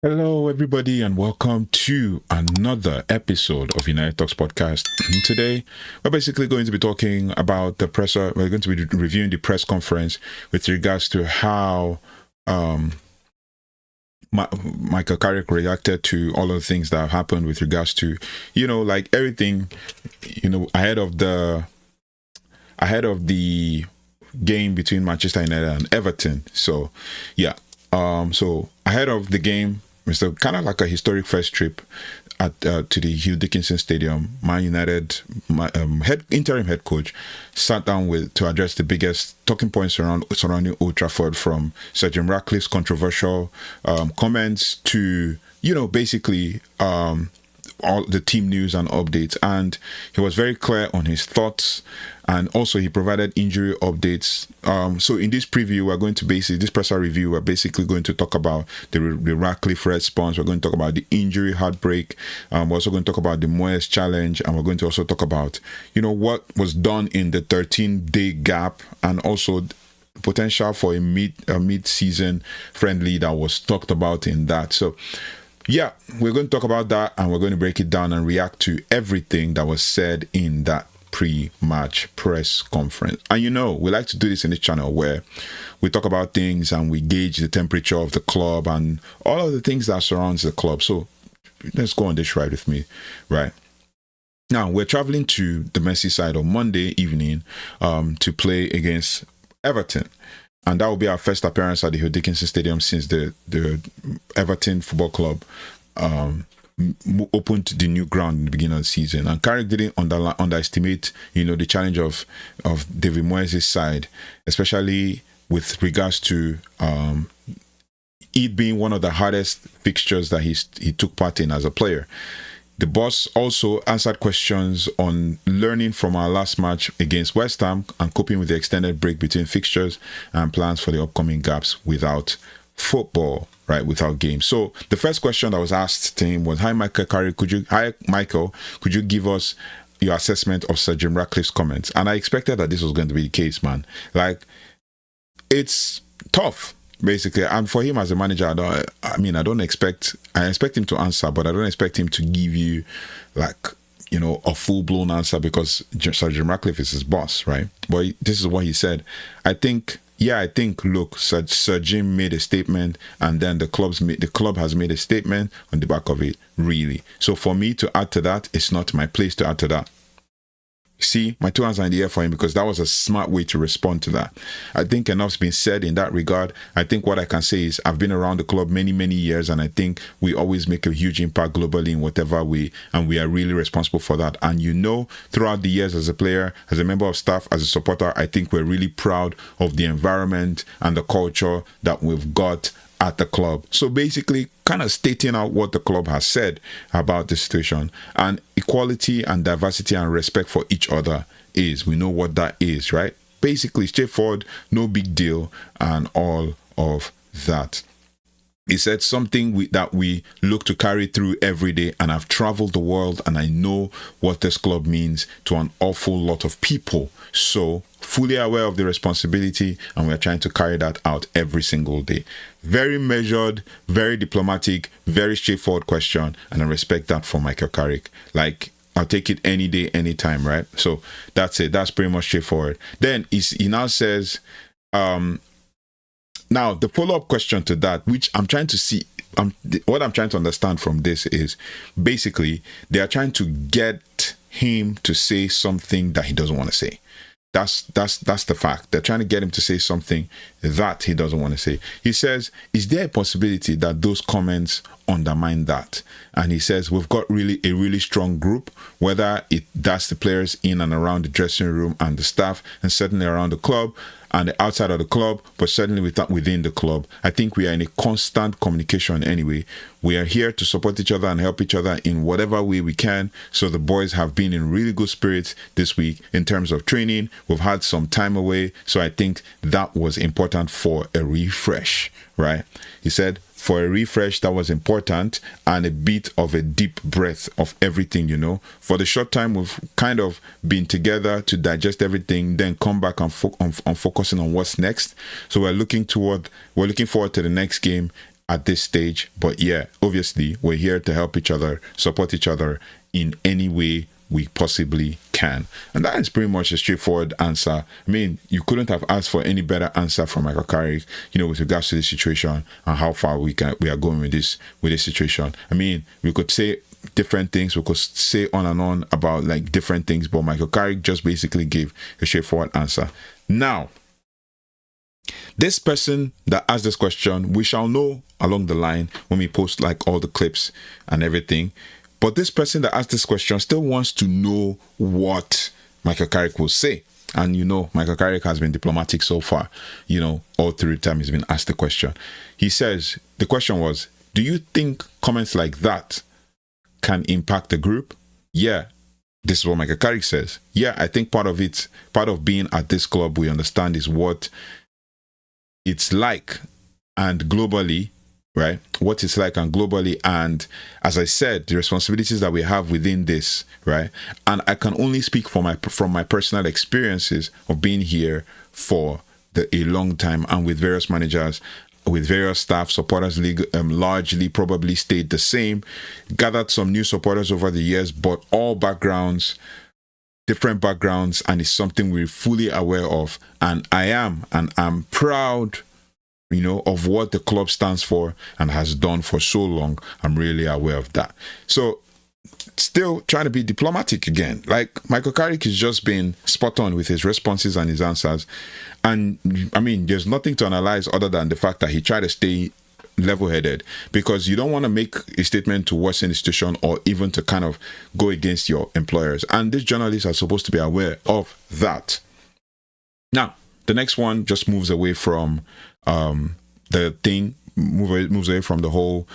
Hello, everybody, and welcome to another episode of United Talks podcast. Today, we're basically going to be talking about the presser. We're going to be reviewing the press conference with regards to how Michael Carrick reacted to all of the things that have happened with regards to, like everything, ahead of the game between Manchester United and Everton. So, yeah. So ahead of the game, it's kind of like a historic first trip to the Hill Dickinson Stadium. Man United interim head coach sat down to address the biggest talking points surrounding Old Trafford, from Sir Jim Ratcliffe's controversial comments to basically all the team news and updates, and he was very clear on his thoughts, and also he provided injury updates. So in this preview, this presser review, we're basically going to talk about the Ratcliffe Response. We're going to talk about the injury Heartbreak. We're also going to talk about the Moyes challenge, and we're going to also talk about what was done in the 13-day gap, and also potential for a mid-season friendly that was talked about in that. So yeah, we're going to talk about that, and we're going to break it down and react to everything that was said in that pre-match press conference. And we like to do this in this channel where we talk about things and we gauge the temperature of the club and all of the things that surrounds the club. So let's go on this ride with me, right? Now, we're traveling to the Merseyside on Monday evening to play against Everton. And that will be our first appearance at the Hill Dickinson Stadium since the Everton Football Club opened the new ground in the beginning of the season. And Carrick didn't underestimate, the challenge of David Moyes' side, especially with regards to it being one of the hardest fixtures that he took part in as a player. The boss also answered questions on learning from our last match against West Ham and coping with the extended break between fixtures and plans for the upcoming gaps without football, right, without games. So the first question that was asked to him was, Hi Michael Carrick, could you give us your assessment of Sir Jim Ratcliffe's comments? And I expected that this was going to be the case, man. Like, it's tough, basically, and for him as a manager, I expect him to answer, but I don't expect him to give you a full-blown answer, because Sir Jim Ratcliffe is his boss, right? But this is what he said. I think, look, Sir Jim made a statement, and then the club has made a statement on the back of it, really. So for me to add to that, it's not my place to add to that. See, my 2 hands are in the air for him, because that was a smart way to respond to that. I think enough's been said in that regard. I think what I can say is I've been around the club many, many years, and I think we always make a huge impact globally in whatever way, and we are really responsible for that. And throughout the years as a player, as a member of staff, as a supporter, I think we're really proud of the environment and the culture that we've got at the club. So basically, kind of stating out what the club has said about the situation, and equality and diversity and respect for each other we know what that is, right? Basically, straightforward, no big deal, and all of that. He said something that we look to carry through every day, and I've traveled the world and I know what this club means to an awful lot of people. So fully aware of the responsibility, and we're trying to carry that out every single day. Very measured, very diplomatic, very straightforward question, and I respect that from Michael Carrick. Like, I'll take it any day, anytime, right? So that's it. That's pretty much straightforward. Then he now says, now, the follow-up question to that, which I'm trying to see, what I'm trying to understand from this is, basically, they are trying to get him to say something that he doesn't want to say. That's the fact. They're trying to get him to say something that he doesn't want to say. He says, is there a possibility that those comments undermine that? And he says, we've got a really strong group, whether that's the players in and around the dressing room and the staff, and certainly around the club and the outside of the club, but certainly within the club. I think we are in a constant communication anyway. We are here to support each other and help each other in whatever way we can. So the boys have been in really good spirits this week in terms of training. We've had some time away, so I think that was important for a refresh, right? He said, for a refresh, that was important, and a bit of a deep breath of everything, For the short time we've kind of been together to digest everything, then come back on focusing on what's next. So we're looking forward to the next game at this stage. But yeah, obviously, we're here to help each other, support each other in any way we possibly can. And that is pretty much a straightforward answer. I mean, you couldn't have asked for any better answer from Michael Carrick, with regards to this situation and how far we are going with this situation. I mean, we could say different things, we could say on and on about like different things, but Michael Carrick just basically gave a straightforward answer. Now, this person that asked this question, we shall know along the line when we post like all the clips and everything. But this person that asked this question still wants to know what Michael Carrick will say. And Michael Carrick has been diplomatic so far, all through the time he's been asked the question. He says, the question was, do you think comments like that can impact the group? Yeah. This is what Michael Carrick says. Yeah, I think part of being at this club, we understand is what it's like and globally, right? What it's like and globally. And as I said, the responsibilities that we have within this, right? And I can only speak from my personal experiences of being here for a long time and with various managers, with various staff. Supporters league largely probably stayed the same, gathered some new supporters over the years, but all backgrounds, different backgrounds, and it's something we're fully aware of. And I'm proud, of what the club stands for and has done for so long. I'm really aware of that. So still trying to be diplomatic again. Like Michael Carrick has just been spot on with his responses and his answers. And I mean, there's nothing to analyze other than the fact that he tried to stay level-headed, because you don't want to make a statement to worsen the institution or even to kind of go against your employers. And these journalists are supposed to be aware of that. Now, the next one just moves away from moves away from the whole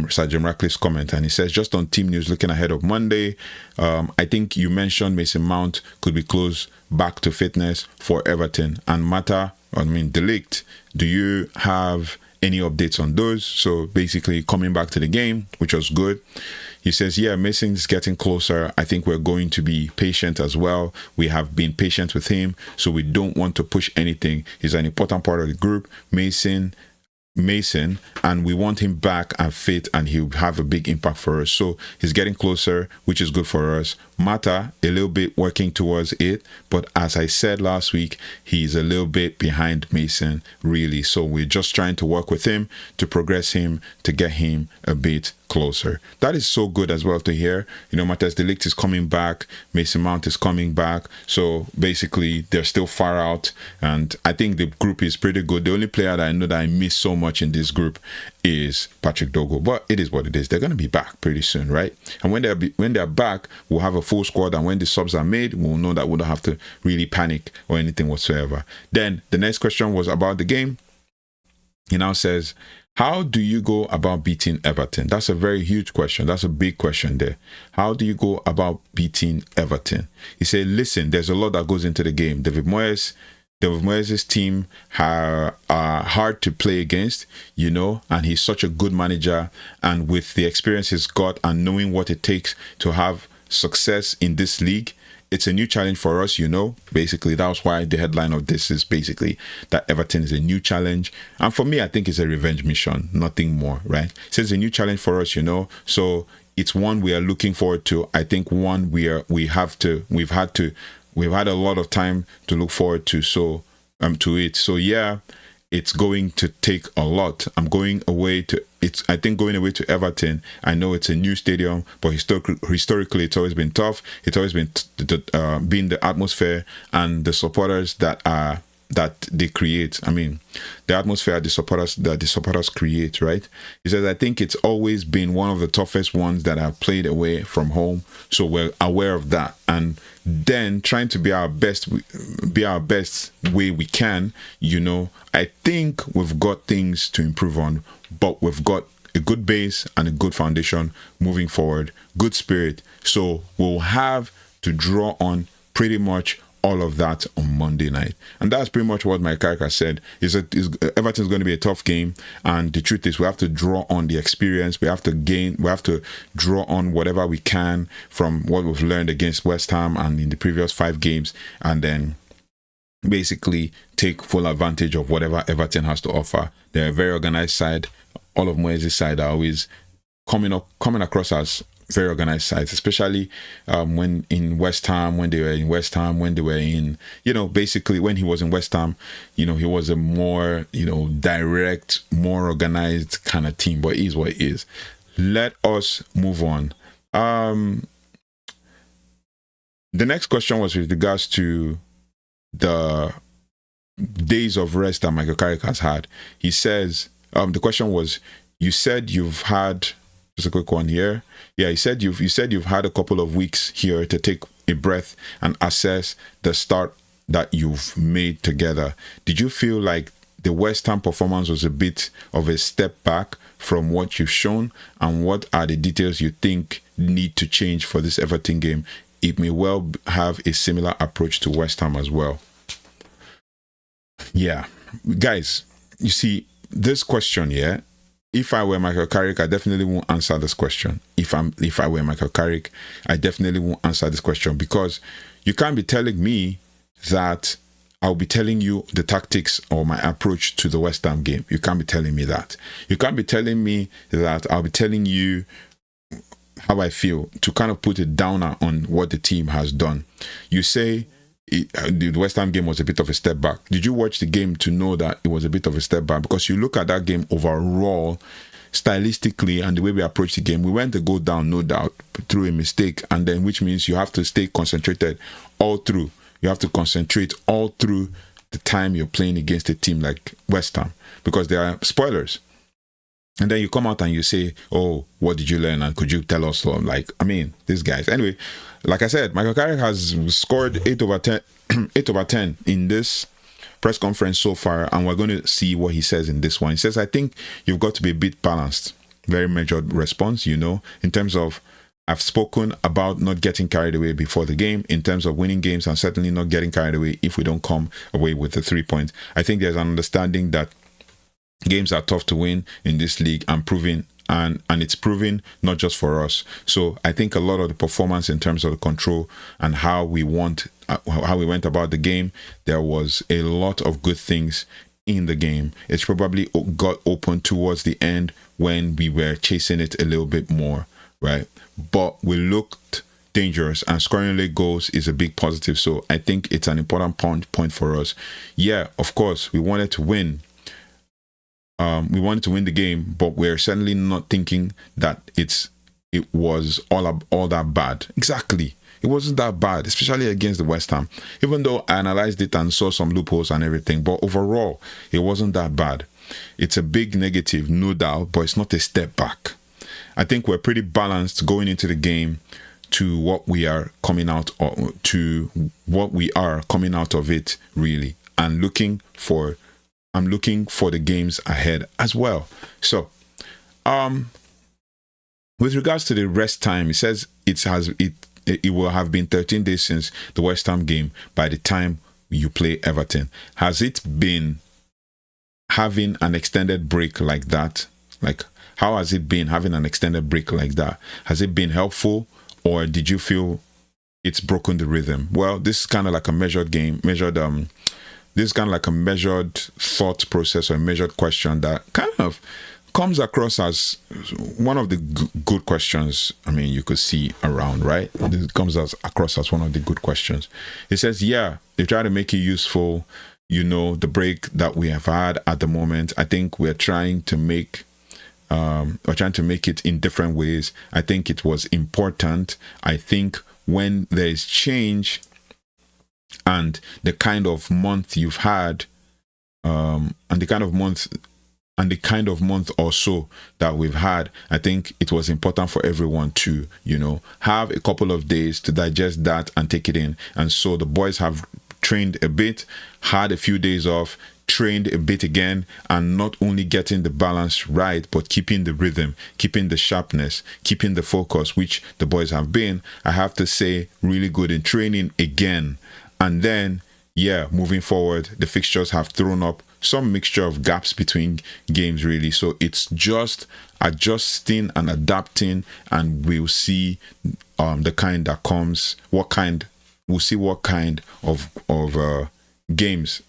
Sir Jim Ratcliffe's comment, and he says, just on team news looking ahead of Monday, I think you mentioned Mason Mount could be close back to fitness for Everton, and Ligt, do you have any updates on those? So basically coming back to the game, which was good. He says, yeah, Mason's getting closer. I think we're going to be patient as well. We have been patient with him, so we don't want to push anything. He's an important part of the group. Mason, and we want him back and fit, and he'll have a big impact for us. So he's getting closer, which is good for us. Mata, a little bit working towards it, but as I said last week, he's a little bit behind Mason, really. So we're just trying to work with him to progress him, to get him a bit closer. That is so good as well to hear. Matthijs de Ligt is coming back, Mason Mount is coming back. So basically, they're still far out, and I think the group is pretty good. The only player that I know that I miss so much in this group is Patrick Dogo, but it is what it is. They're going to be back pretty soon, right? And when they're back, we'll have a full squad, and when the subs are made, we'll know that we don't have to really panic or anything whatsoever. Then the next question was about the game. He now says, how do you go about beating Everton? That's a very huge question. That's a big question there. How do you go about beating Everton? He said, listen, there's a lot that goes into the game. David Moyes' team are hard to play against, and he's such a good manager. And with the experience he's got and knowing what it takes to have success in this league, it's a new challenge for us, Basically, that's why the headline of this is basically that Everton is a new challenge. And for me, I think it's a revenge mission, nothing more, right? So it's a new challenge for us, So it's one we are looking forward to. I think one we've had a lot of time to look forward to. So to it. So yeah, it's going to take a lot. I think going away to Everton, I know it's a new stadium, but historically it's always been tough. It's always been been the atmosphere and the supporters that they create. I mean, the atmosphere that the supporters create, right? He says, I think it's always been one of the toughest ones that I've played away from home. So we're aware of that. And then trying to be our best way we can, I think we've got things to improve on, but we've got a good base and a good foundation moving forward, good spirit. So we'll have to draw on pretty much all of that on Monday night. And that's pretty much what my character said. Everton's going to be a tough game, and the truth is we have to draw on the experience. We have to draw on whatever we can from what we've learned against West Ham and in the previous 5 games, and then basically take full advantage of whatever Everton has to offer. They're a very organized side. all of Moyes' side are always coming across as very organized sides, especially when in West Ham, when they were in West Ham, when they were in, basically when he was in West Ham, he was a more, direct, more organized kind of team, but it is what it is. Let us move on. The next question was with regards to the days of rest that Michael Carrick has had. He says, the question was, you said you've had, just a quick one here. Yeah, you said you've had a couple of weeks here to take a breath and assess the start that you've made together. Did you feel like the West Ham performance was a bit of a step back from what you've shown? And what are the details you think need to change for this Everton game? It may well have a similar approach to West Ham as well. Yeah, guys, you see, this question, yeah, if I were Michael Carrick, I definitely won't answer this question. If I were Michael Carrick, I definitely won't answer this question, because you can't be telling me that I'll be telling you the tactics or my approach to the West Ham game. You can't be telling me that. You can't be telling me that I'll be telling you how I feel, to kind of put a downer on what the team has done. You say the West Ham game was a bit of a step back. Did you watch the game to know that it was a bit of a step back? Because you look at that game overall, stylistically, and the way we approached the game, we went to go down, no doubt, through a mistake, and then which means you have to stay concentrated all through. You have to concentrate all through the time you're playing against a team like West Ham, because there are spoilers. And then you come out and you say, oh, what did you learn? And could you tell us? These guys. Anyway, like I said, Michael Carrick has scored 8 over 10, 8 over 10 in this press conference so far. And we're going to see what he says in this one. He says, I think you've got to be a bit balanced. Very measured response, in terms of, I've spoken about not getting carried away before the game, in terms of winning games, and certainly not getting carried away if we don't come away with the 3 points. I think there's an understanding that games are tough to win in this league, and it's proving not just for us. So I think a lot of the performance in terms of the control and how we went about the game, there was a lot of good things in the game. It's probably got open towards the end when we were chasing it a little bit more, right? But we looked dangerous, and scoring late goals is a big positive. So I think it's an important point for us. Yeah, of course, we wanted to win. We wanted to win the game, but we're certainly not thinking that it was all that bad. Exactly. It wasn't that bad, especially against the West Ham. Even though I analyzed it and saw some loopholes and everything, but overall, it wasn't that bad. It's a big negative, no doubt, but it's not a step back. I think we're pretty balanced going into the game to what we are coming out of, it, really, and I'm looking for the games ahead as well. So, with regards to the rest time, it says it will have been 13 days since the West Ham game by the time you play Everton. Has it been having an extended break like that? Like, how has it been having an extended break like that? Has it been helpful, or did you feel it's broken the rhythm? Well, this is kind of like a measured thought process or a measured question that kind of comes across as one of the good questions, you could see around, right? It comes across as one of the good questions. It says, yeah, they try to make it useful, the break that we have had at the moment. I think we're trying to make it in different ways. I think it was important. I think when there is change, and the kind of month you've had, and the kind of month or so that we've had, I think it was important for everyone to, have a couple of days to digest that and take it in. And so the boys have trained a bit, had a few days off, trained a bit again, and not only getting the balance right, but keeping the rhythm, keeping the sharpness, keeping the focus, which the boys have been, I have to say, really good in training again. And then, moving forward, the fixtures have thrown up some mixture of gaps between games, really. So it's just adjusting and adapting, and we'll see the kind that comes. We'll see what kind of games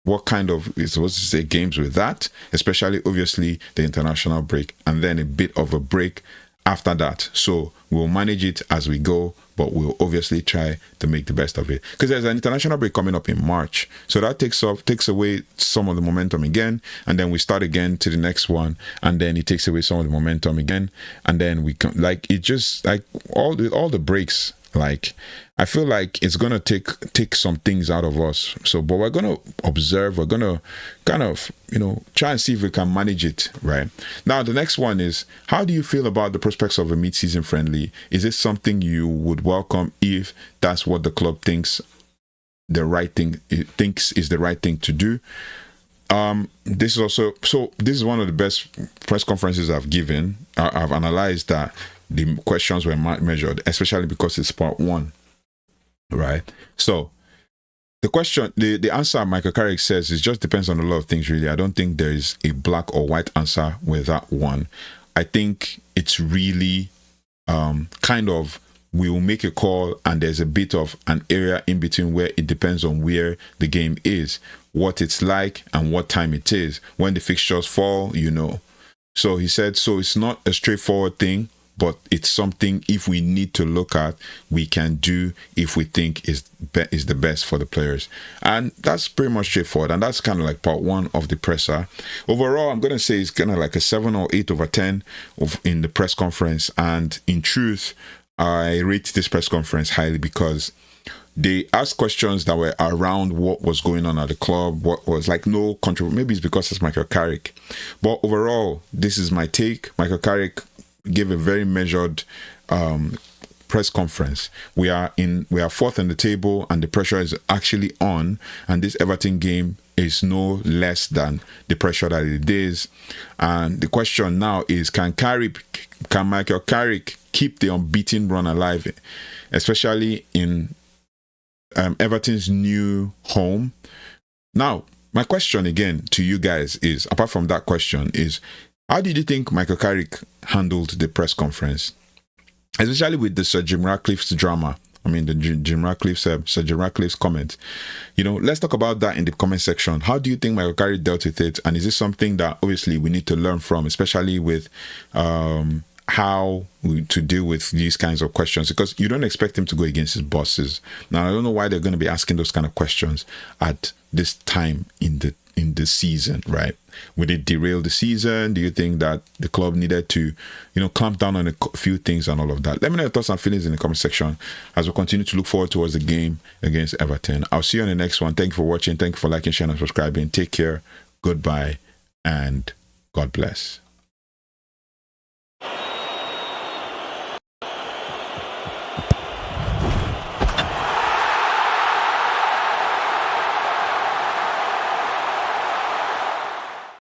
what kind of is supposed to say games with that, especially obviously the international break, and then a bit of a break after that. So we'll manage it as we go, but we'll obviously try to make the best of it, because there's an international break coming up in March. So that takes away some of the momentum again, and then we start again to the next one, and then it takes away some of the momentum again, and then we come, like, it just, like, all the breaks, like, I feel like it's gonna take some things out of us. So, but we're gonna observe. We're gonna kind of, try and see if we can manage it. Right now, the next one is: how do you feel about the prospects of a mid-season friendly? Is it something you would welcome if that's what the club thinks is the right thing to do? This is one of the best press conferences I've given. I've analyzed that the questions were measured, especially because it's part one. Right. So the question, the answer Michael Carrick says, it just depends on a lot of things, really. I don't think there is a black or white answer with that one. I think it's really kind of, we will make a call, and there's a bit of an area in between where it depends on where the game is, what it's like, and what time it is. When the fixtures fall, So he said, so it's not a straightforward thing, but it's something, if we need to look at, we can do if we think is the best for the players. And that's pretty much straightforward. And that's kind of like part one of the presser. Overall, I'm going to say it's kind of like a 7 or 8 over 10 in the press conference. And in truth, I rate this press conference highly because they asked questions that were around what was going on at the club, what was like no controversy. Maybe it's because it's Michael Carrick. But overall, this is my take. Michael Carrick gave a very measured press conference. We are fourth in the table, and the pressure is actually on. And this Everton game is no less than the pressure that it is. And the question now is: can Michael Carrick keep the unbeaten run alive, especially in Everton's new home? Now, my question again to you guys is, apart from that question, is: how did you think Michael Carrick handled the press conference, especially with the Sir Jim Ratcliffe's drama? I mean, Sir Jim Ratcliffe's comment. Let's talk about that in the comment section. How do you think Michael Carrick dealt with it? And is this something that obviously we need to learn from, especially with how to deal with these kinds of questions? Because you don't expect him to go against his bosses. Now, I don't know why they're going to be asking those kind of questions at this time in the season, right? Would it derail the season? Do you think that the club needed to, clamp down on a few things and all of that? Let me know your thoughts and feelings in the comment section as we continue to look forward towards the game against Everton. I'll see you on the next one. Thank you for watching. Thank you for liking, sharing, and subscribing. Take care. Goodbye, and God bless.